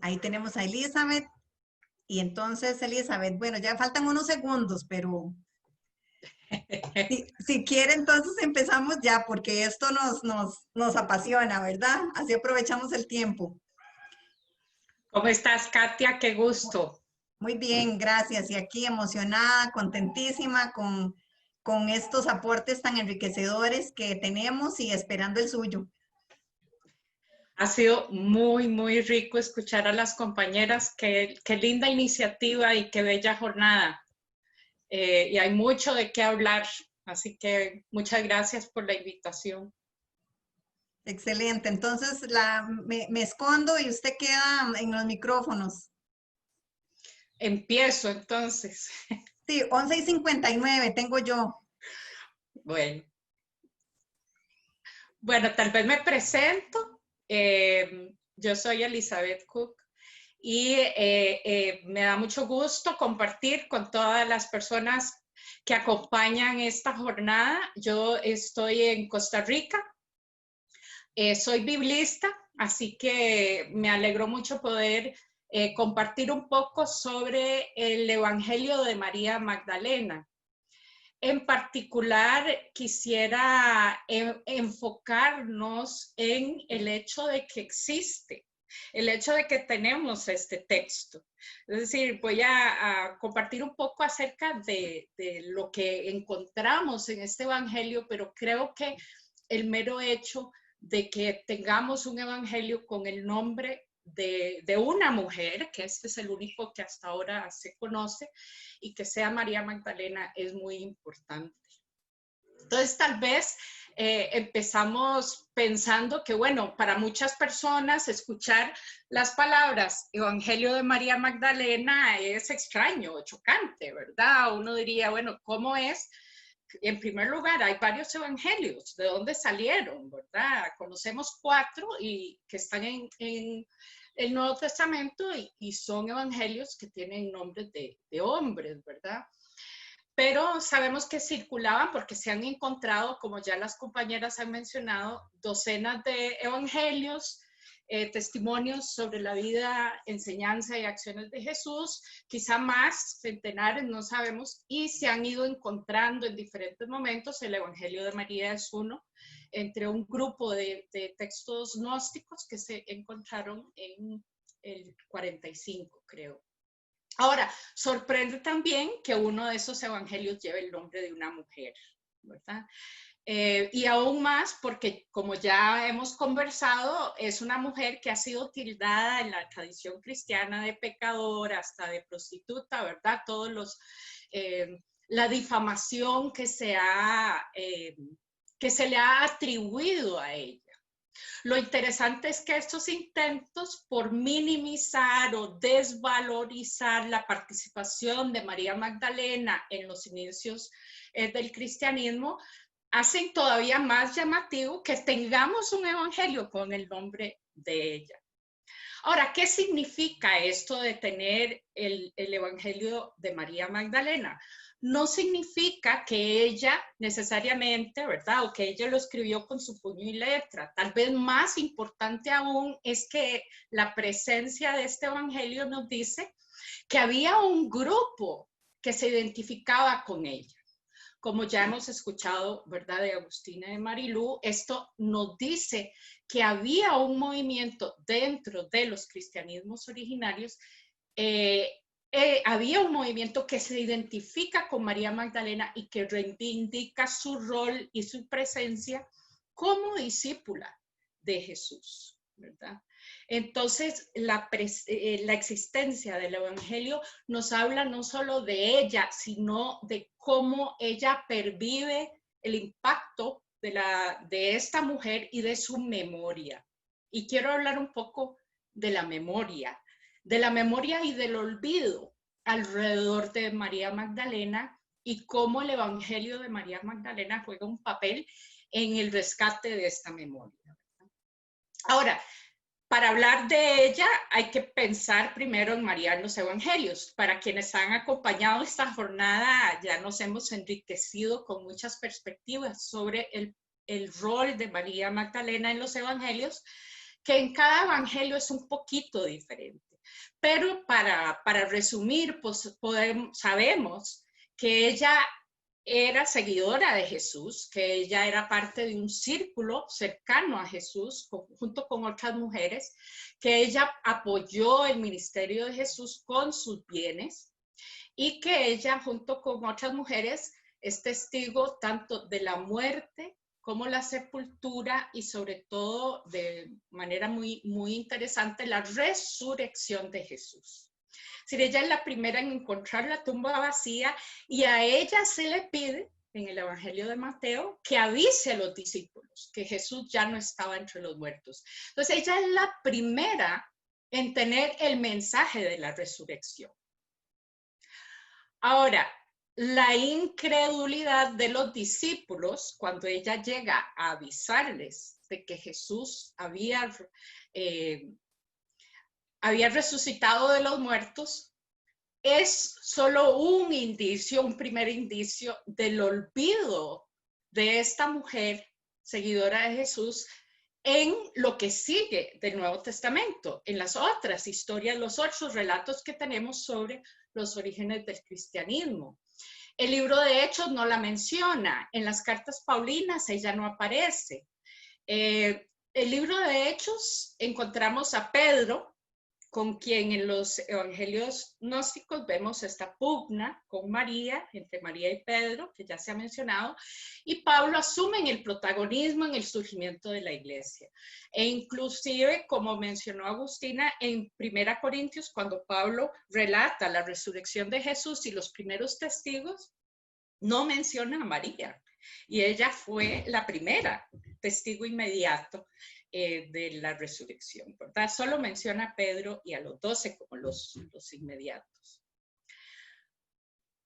Ahí tenemos a Elizabeth. Y entonces, Elizabeth, bueno, ya faltan unos segundos, pero si quiere, entonces empezamos ya, porque esto nos apasiona, ¿verdad? Así aprovechamos el tiempo. ¿Cómo estás, Katia? Qué gusto. Muy bien, gracias. Y aquí emocionada, contentísima con estos aportes tan enriquecedores que tenemos y esperando el suyo. Ha sido muy, muy rico escuchar a las compañeras. Qué linda iniciativa y qué bella jornada. Y hay mucho de qué hablar. Así que muchas gracias por la invitación. Excelente. Entonces me escondo y usted queda en los micrófonos. Empiezo entonces. Sí, 11:59 tengo yo. Bueno. Bueno, tal vez me presento. Yo soy Elizabeth Cook y me da mucho gusto compartir con todas las personas que acompañan esta jornada. Yo estoy en Costa Rica, soy biblista, así que me alegró mucho poder compartir un poco sobre el Evangelio de María Magdalena. En particular, quisiera enfocarnos en el hecho de que existe, el hecho de que tenemos este texto. Es decir, voy a compartir un poco acerca de lo que encontramos en este evangelio, pero creo que el mero hecho de que tengamos un evangelio con el nombre de una mujer, que este es el único que hasta ahora se conoce, y que sea María Magdalena es muy importante. Entonces, tal vez empezamos pensando que, bueno, para muchas personas escuchar las palabras Evangelio de María Magdalena es extraño o chocante, ¿verdad? Uno diría, bueno, ¿cómo es? En primer lugar, hay varios evangelios. ¿De dónde salieron, verdad? Conocemos 4 y que están en el Nuevo Testamento y son evangelios que tienen nombres de hombres, ¿verdad? Pero sabemos que circulaban porque se han encontrado, como ya las compañeras han mencionado, docenas de evangelios, testimonios sobre la vida, enseñanza y acciones de Jesús, quizá más, centenares, no sabemos, y se han ido encontrando en diferentes momentos. El Evangelio de María es uno, entre un grupo de textos gnósticos que se encontraron en el 45, creo. Ahora, sorprende también que uno de esos evangelios lleve el nombre de una mujer, ¿verdad? Y aún más porque, como ya hemos conversado, es una mujer que ha sido tildada en la tradición cristiana de pecadora, hasta de prostituta, ¿verdad? La difamación que se le ha atribuido a ella. Lo interesante es que estos intentos por minimizar o desvalorizar la participación de María Magdalena en los inicios del cristianismo hacen todavía más llamativo que tengamos un evangelio con el nombre de ella. Ahora, ¿qué significa esto de tener el evangelio de María Magdalena? No significa que ella necesariamente, ¿verdad? O que ella lo escribió con su puño y letra. Tal vez más importante aún es que la presencia de este evangelio nos dice que había un grupo que se identificaba con ella. Como ya hemos escuchado, ¿verdad? De Agustina de Marilú, esto nos dice que había un movimiento dentro de los cristianismos originarios, había un movimiento que se identifica con María Magdalena y que reivindica su rol y su presencia como discípula de Jesús, ¿verdad? Entonces, la existencia del evangelio nos habla no solo de ella, sino de cómo ella pervive el impacto de esta mujer y de su memoria. Y quiero hablar un poco de la memoria y del olvido alrededor de María Magdalena y cómo el evangelio de María Magdalena juega un papel en el rescate de esta memoria. Ahora, para hablar de ella hay que pensar primero en María en los evangelios. Para quienes han acompañado esta jornada, ya nos hemos enriquecido con muchas perspectivas sobre el rol de María Magdalena en los evangelios, que en cada evangelio es un poquito diferente. Pero para resumir, pues sabemos que ella era seguidora de Jesús, que ella era parte de un círculo cercano a Jesús, junto con otras mujeres, que ella apoyó el ministerio de Jesús con sus bienes y que ella, junto con otras mujeres, es testigo tanto de la muerte como la sepultura y sobre todo, de manera muy, muy interesante, la resurrección de Jesús. Es decir, ella es la primera en encontrar la tumba vacía y a ella se le pide en el Evangelio de Mateo que avise a los discípulos que Jesús ya no estaba entre los muertos. Entonces ella es la primera en tener el mensaje de la resurrección. Ahora, la incredulidad de los discípulos cuando ella llega a avisarles de que Jesús había resucitado de los muertos, es solo un indicio, un primer indicio del olvido de esta mujer seguidora de Jesús en lo que sigue del Nuevo Testamento, en las otras historias, los otros relatos que tenemos sobre los orígenes del cristianismo. El libro de Hechos no la menciona, en las cartas paulinas ella no aparece. El libro de Hechos encontramos a Pedro, con quien en los evangelios gnósticos vemos esta pugna con María, entre María y Pedro, que ya se ha mencionado, y Pablo asume el protagonismo en el surgimiento de la iglesia. E inclusive, como mencionó Agustina, en 1 Corintios, cuando Pablo relata la resurrección de Jesús y los primeros testigos, no menciona a María, y ella fue la primera testigo inmediato de la resurrección, ¿verdad? Solo menciona a Pedro y a los 12 como los inmediatos.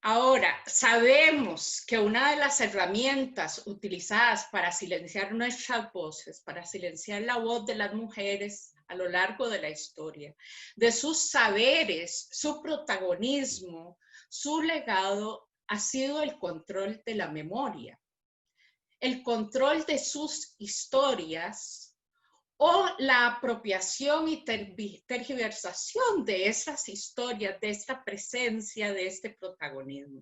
Ahora, sabemos que una de las herramientas utilizadas para silenciar nuestras voces, para silenciar la voz de las mujeres a lo largo de la historia, de sus saberes, su protagonismo, su legado, ha sido el control de la memoria, el control de sus historias, o la apropiación y tergiversación de esas historias, de esta presencia, de este protagonismo.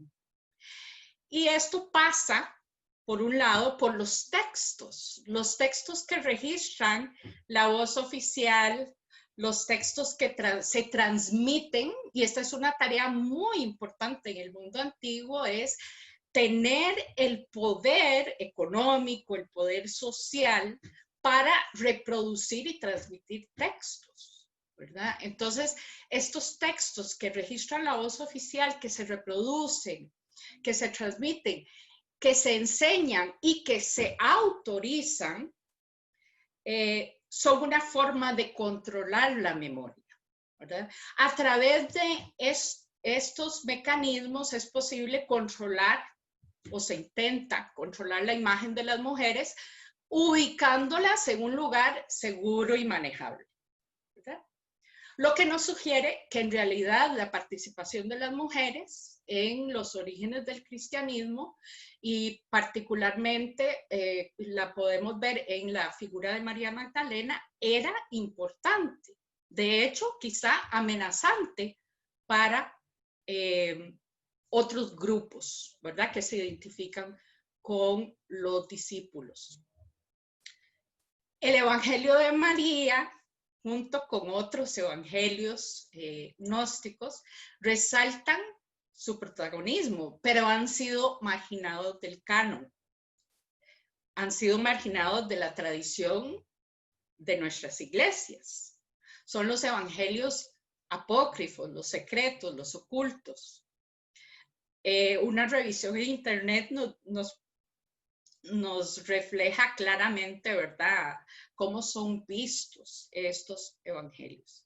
Y esto pasa, por un lado, por los textos que registran la voz oficial, los textos que se transmiten, y esta es una tarea muy importante en el mundo antiguo, es tener el poder económico, el poder social, para reproducir y transmitir textos, ¿verdad? Entonces, estos textos que registran la voz oficial, que se reproducen, que se transmiten, que se enseñan y que se autorizan, son una forma de controlar la memoria, ¿verdad? A través de estos mecanismos es posible controlar, o se intenta controlar, la imagen de las mujeres, ubicándolas en un lugar seguro y manejable, ¿verdad? Lo que nos sugiere que en realidad la participación de las mujeres en los orígenes del cristianismo, y particularmente la podemos ver en la figura de María Magdalena, era importante. De hecho, quizá amenazante para otros grupos, ¿verdad? Que se identifican con los discípulos. El Evangelio de María, junto con otros evangelios gnósticos, resaltan su protagonismo, pero han sido marginados del canon, han sido marginados de la tradición de nuestras iglesias. Son los evangelios apócrifos, los secretos, los ocultos. Una revisión en internet nos refleja claramente, ¿verdad?, cómo son vistos estos evangelios.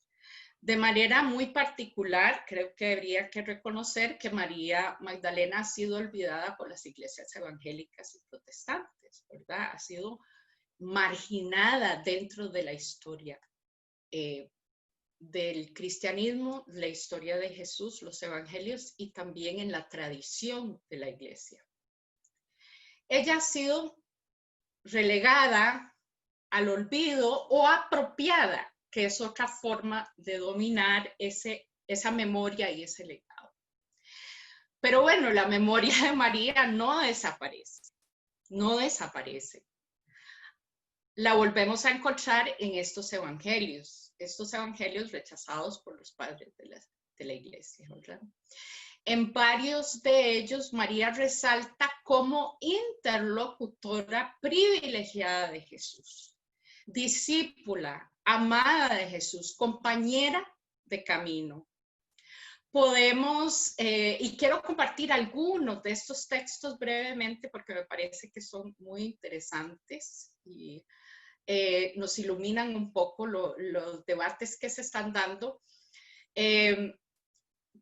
De manera muy particular, creo que habría que reconocer que María Magdalena ha sido olvidada por las iglesias evangélicas y protestantes, ¿verdad? Ha sido marginada dentro de la historia del cristianismo, la historia de Jesús, los evangelios, y también en la tradición de la iglesia. Ella ha sido relegada al olvido o apropiada que es otra forma de dominar esa memoria y ese legado. Pero bueno, la memoria de María no desaparece, no desaparece. La volvemos a encontrar en estos evangelios rechazados por los padres de la iglesia, ¿verdad? En varios de ellos, María resalta como interlocutora privilegiada de Jesús, discípula, amada de Jesús, compañera de camino. Podemos, y quiero compartir algunos de estos textos brevemente porque me parece que son muy interesantes y nos iluminan un poco los debates que se están dando.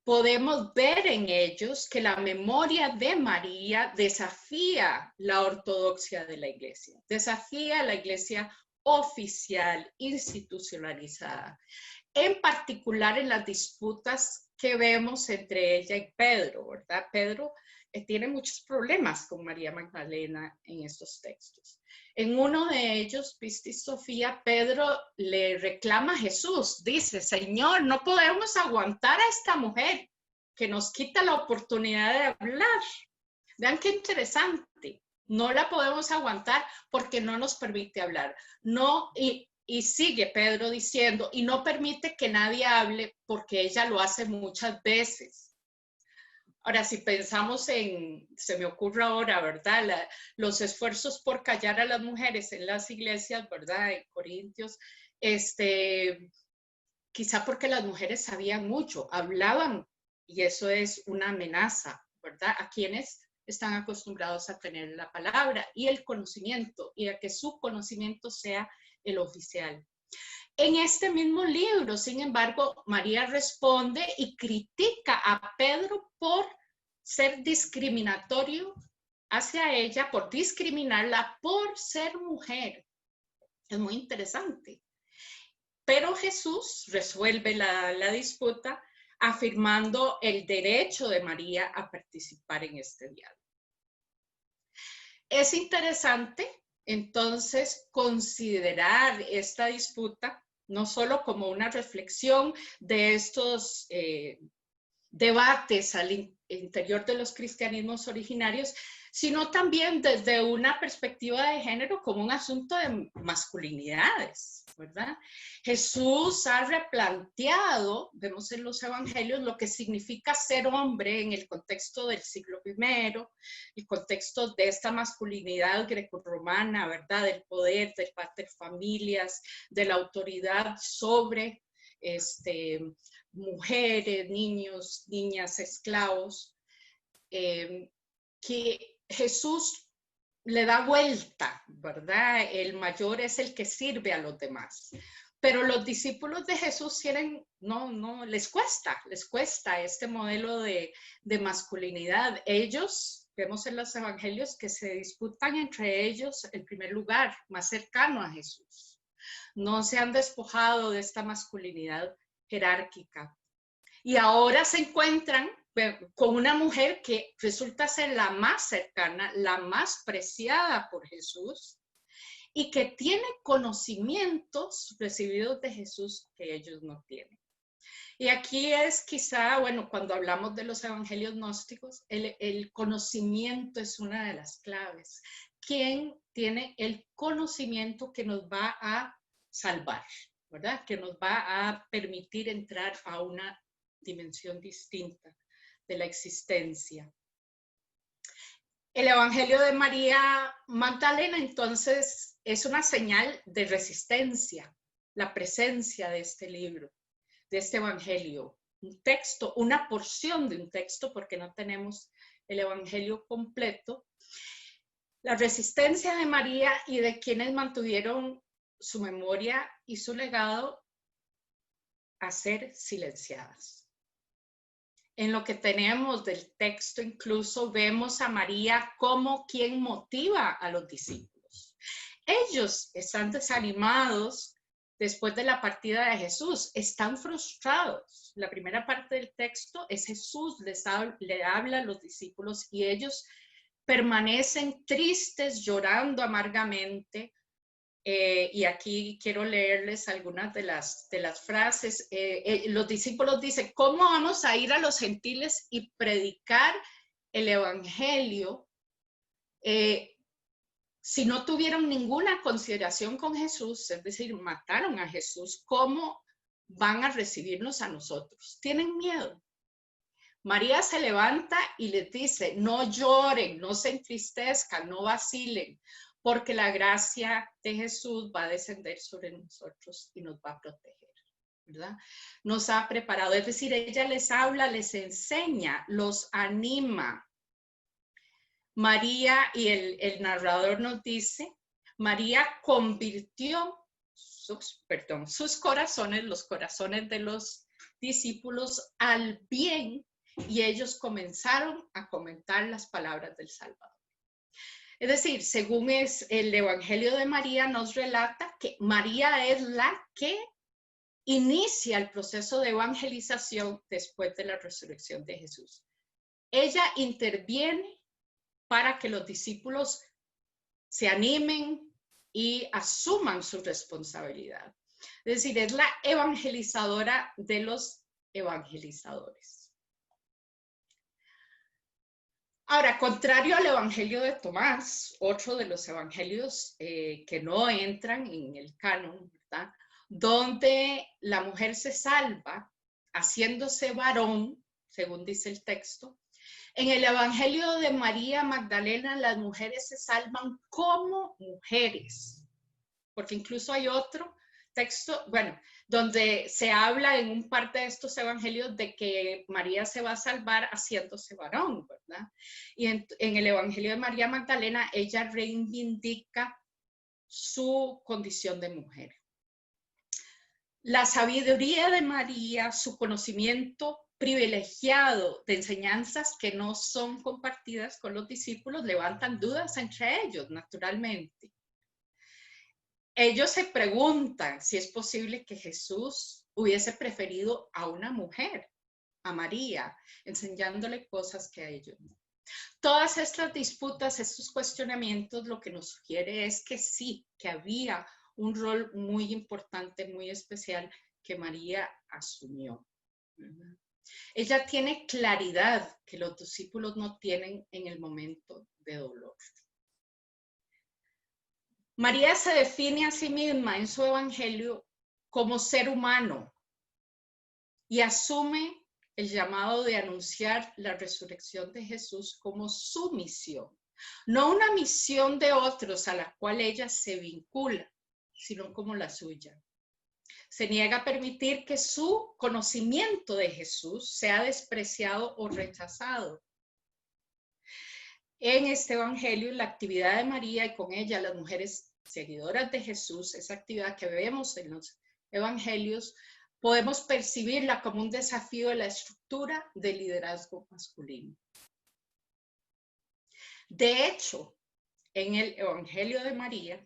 Podemos ver en ellos que la memoria de María desafía la ortodoxia de la iglesia, desafía la iglesia oficial, institucionalizada, en particular en las disputas que vemos entre ella y Pedro, ¿verdad? Pedro tiene muchos problemas con María Magdalena en estos textos. En uno de ellos, Pisti Sofía, Pedro le reclama a Jesús, dice, Señor, no podemos aguantar a esta mujer que nos quita la oportunidad de hablar. Vean qué interesante, no la podemos aguantar porque no nos permite hablar. No, y sigue Pedro diciendo, y no permite que nadie hable porque ella lo hace muchas veces. Ahora, si pensamos se me ocurre ahora, ¿verdad? Los esfuerzos por callar a las mujeres en las iglesias, ¿verdad? En Corintios, quizá porque las mujeres sabían mucho, hablaban, y eso es una amenaza, ¿verdad? A quienes están acostumbrados a tener la palabra y el conocimiento, y a que su conocimiento sea el oficial. En este mismo libro, sin embargo, María responde y critica a Pedro por ser discriminatorio hacia ella, por discriminarla por ser mujer. Es muy interesante. Pero Jesús resuelve la disputa afirmando el derecho de María a participar en este diálogo. Es interesante entonces considerar esta disputa no solo como una reflexión de estos debates al interior de los cristianismos originarios, sino también desde una perspectiva de género como un asunto de masculinidades, ¿verdad? Jesús ha replanteado, vemos en los evangelios, lo que significa ser hombre en el contexto del siglo I, el contexto de esta masculinidad grecorromana, ¿verdad? Del poder, del paterfamilias, de la autoridad sobre mujeres, niños, niñas, esclavos, que Jesús le da vuelta, ¿verdad? El mayor es el que sirve a los demás. Pero los discípulos de Jesús tienen, no, les cuesta este modelo de masculinidad. Ellos, vemos en los evangelios que se disputan entre ellos el primer lugar, más cercano a Jesús. No se han despojado de esta masculinidad jerárquica. Y ahora se encuentran con una mujer que resulta ser la más cercana, la más preciada por Jesús y que tiene conocimientos recibidos de Jesús que ellos no tienen. Y aquí es quizá, bueno, cuando hablamos de los evangelios gnósticos, el conocimiento es una de las claves. ¿Quién tiene el conocimiento que nos va a salvar, ¿verdad? Que nos va a permitir entrar a una dimensión distinta de la existencia? El Evangelio de María Magdalena, entonces, es una señal de resistencia, la presencia de este libro, de este Evangelio, un texto, una porción de un texto, porque no tenemos el Evangelio completo. La resistencia de María y de quienes mantuvieron su memoria y su legado a ser silenciadas. En lo que tenemos del texto incluso vemos a María como quien motiva a los discípulos. Ellos están desanimados después de la partida de Jesús, están frustrados. La primera parte del texto es Jesús le habla a los discípulos y ellos permanecen tristes, llorando amargamente, y aquí quiero leerles algunas de las frases. Los discípulos dicen, ¿cómo vamos a ir a los gentiles y predicar el evangelio si no tuvieron ninguna consideración con Jesús? Es decir, mataron a Jesús. ¿Cómo van a recibirnos a nosotros? ¿Tienen miedo? María se levanta y les dice, no lloren, no se entristezcan, no vacilen, porque la gracia de Jesús va a descender sobre nosotros y nos va a proteger, ¿verdad? Nos ha preparado, es decir, ella les habla, les enseña, los anima. María, y el narrador nos dice, María convirtió sus corazones, los corazones de los discípulos al bien, y ellos comenzaron a comentar las palabras del Salvador. Es decir, según el Evangelio de María nos relata que María es la que inicia el proceso de evangelización después de la resurrección de Jesús. Ella interviene para que los discípulos se animen y asuman su responsabilidad. Es decir, es la evangelizadora de los evangelizadores. Ahora, contrario al Evangelio de Tomás, otro de los evangelios que no entran en el canon, ¿verdad?, donde la mujer se salva haciéndose varón, según dice el texto, en el Evangelio de María Magdalena las mujeres se salvan como mujeres, porque incluso hay otro texto, bueno, donde se habla en un parte de estos evangelios de que María se va a salvar haciéndose varón, ¿verdad? Y en el Evangelio de María Magdalena ella reivindica su condición de mujer. La sabiduría de María, su conocimiento privilegiado de enseñanzas que no son compartidas con los discípulos, levantan dudas entre ellos, naturalmente. Ellos se preguntan si es posible que Jesús hubiese preferido a una mujer, a María, enseñándole cosas que a ellos no. Todas estas disputas, estos cuestionamientos, lo que nos sugiere es que sí, que había un rol muy importante, muy especial que María asumió. Ella tiene claridad que los discípulos no tienen en el momento de dolor. María se define a sí misma en su evangelio como ser humano y asume el llamado de anunciar la resurrección de Jesús como su misión, no una misión de otros a la cual ella se vincula, sino como la suya. Se niega a permitir que su conocimiento de Jesús sea despreciado o rechazado. En este evangelio, la actividad de María y con ella las mujeres seguidoras de Jesús, esa actividad que vemos en los evangelios, podemos percibirla como un desafío de la estructura del liderazgo masculino. De hecho, en el Evangelio de María,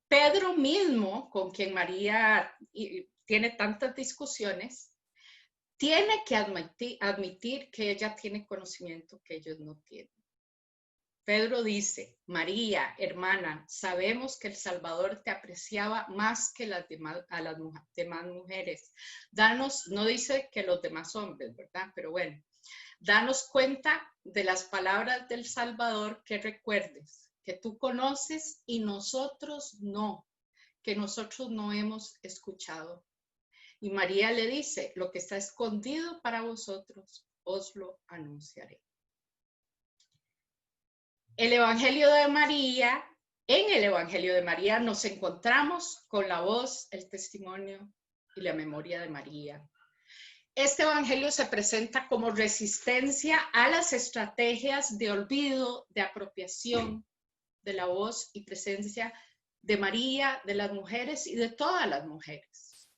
Pedro mismo, con quien María tiene tantas discusiones, tiene que admitir que ella tiene conocimiento que ellos no tienen. Pedro dice, María, hermana, sabemos que el Salvador te apreciaba más que a las demás mujeres. Danos, no dice que los demás hombres, ¿verdad? Pero bueno, danos cuenta de las palabras del Salvador que recuerdes, que tú conoces y nosotros no, que nosotros no hemos escuchado. Y María le dice, lo que está escondido para vosotros, os lo anunciaré. El Evangelio de María, en el Evangelio de María nos encontramos con la voz, el testimonio y la memoria de María. Este Evangelio se presenta como resistencia a las estrategias de olvido, de apropiación de la voz y presencia de María, de las mujeres y de todas las mujeres.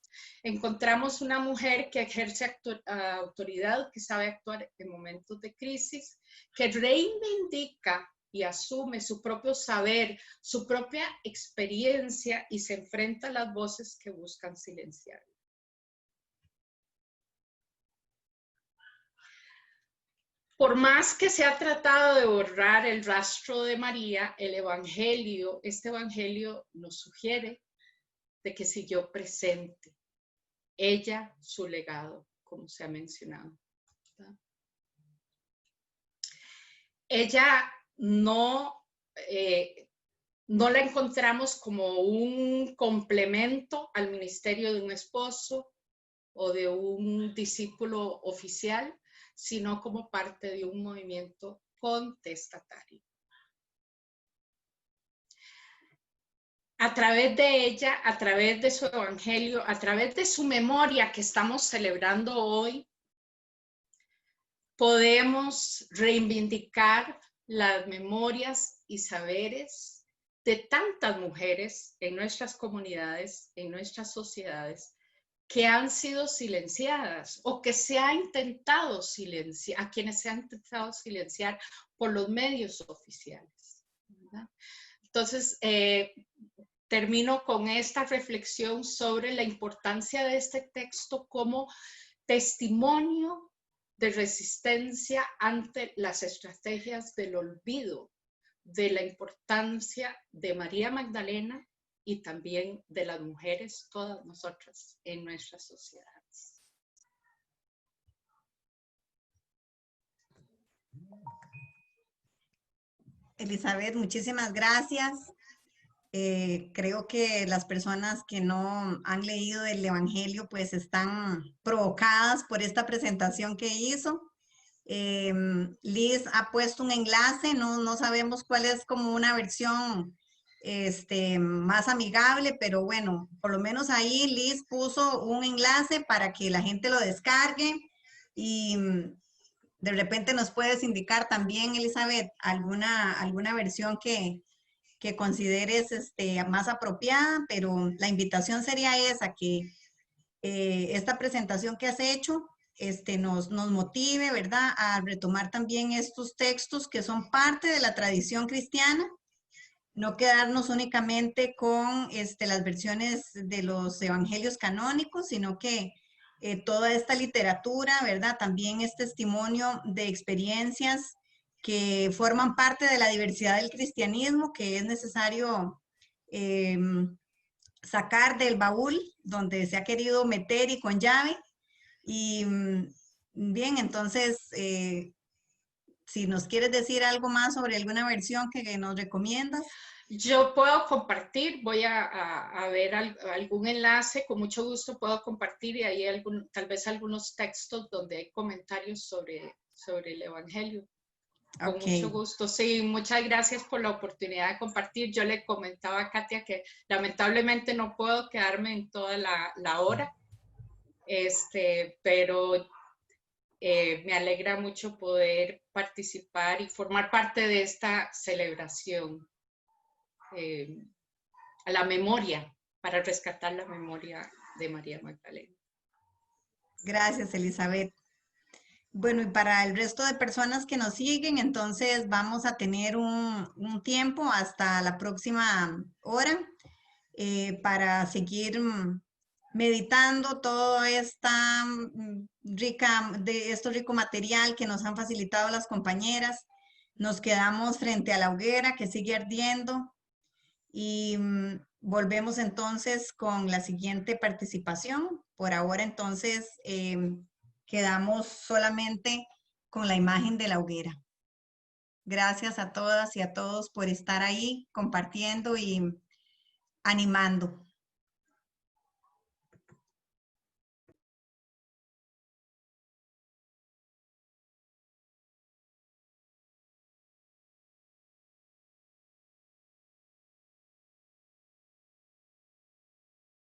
Encontramos una mujer que ejerce autoridad, que sabe actuar en momentos de crisis, que reivindica y asume su propio saber, su propia experiencia y se enfrenta a las voces que buscan silenciarla. Por más que se ha tratado de borrar el rastro de María, el evangelio, este evangelio nos sugiere de que siguió presente ella, su legado, como se ha mencionado, ¿verdad? Ella no la encontramos como un complemento al ministerio de un esposo o de un discípulo oficial, sino como parte de un movimiento contestatario. A través de ella, a través de su evangelio, a través de su memoria que estamos celebrando hoy, podemos reivindicar las memorias y saberes de tantas mujeres en nuestras comunidades, en nuestras sociedades, que han sido silenciadas o que se ha intentado silenciar, a quienes se ha intentado silenciar por los medios oficiales, ¿verdad? Entonces, termino con esta reflexión sobre la importancia de este texto como testimonio de resistencia ante las estrategias del olvido, de la importancia de María Magdalena y también de las mujeres, todas nosotras, en nuestras sociedades. Elizabeth, muchísimas gracias. Creo que las personas que no han leído el Evangelio pues están provocadas por esta presentación que hizo. Liz ha puesto un enlace, no sabemos cuál es como una versión más amigable, pero bueno, por lo menos ahí Liz puso un enlace para que la gente lo descargue y de repente nos puedes indicar también, Elizabeth, alguna versión que consideres más apropiada, pero la invitación sería esa, que esta presentación que has hecho nos motive, ¿verdad?, a retomar también estos textos que son parte de la tradición cristiana, no quedarnos únicamente con las versiones de los evangelios canónicos, sino que toda esta literatura, ¿verdad?, también es testimonio de experiencias que forman parte de la diversidad del cristianismo, que es necesario sacar del baúl donde se ha querido meter y con llave. Y bien, entonces, si nos quieres decir algo más sobre alguna versión que nos recomiendas. Yo puedo compartir, voy a ver algún enlace, con mucho gusto puedo compartir, y ahí tal vez algunos textos donde hay comentarios sobre el Evangelio. Con mucho gusto, sí, muchas gracias por la oportunidad de compartir. Yo le comentaba a Katia que lamentablemente no puedo quedarme en toda la hora, pero me alegra mucho poder participar y formar parte de esta celebración a la memoria, para rescatar la memoria de María Magdalena. Gracias, Elizabeth. Bueno, y para el resto de personas que nos siguen, entonces vamos a tener un tiempo hasta la próxima hora para seguir meditando todo este rico material que nos han facilitado las compañeras. Nos quedamos frente a la hoguera que sigue ardiendo y volvemos entonces con la siguiente participación. Por ahora entonces quedamos solamente con la imagen de la hoguera. Gracias a todas y a todos por estar ahí compartiendo y animando.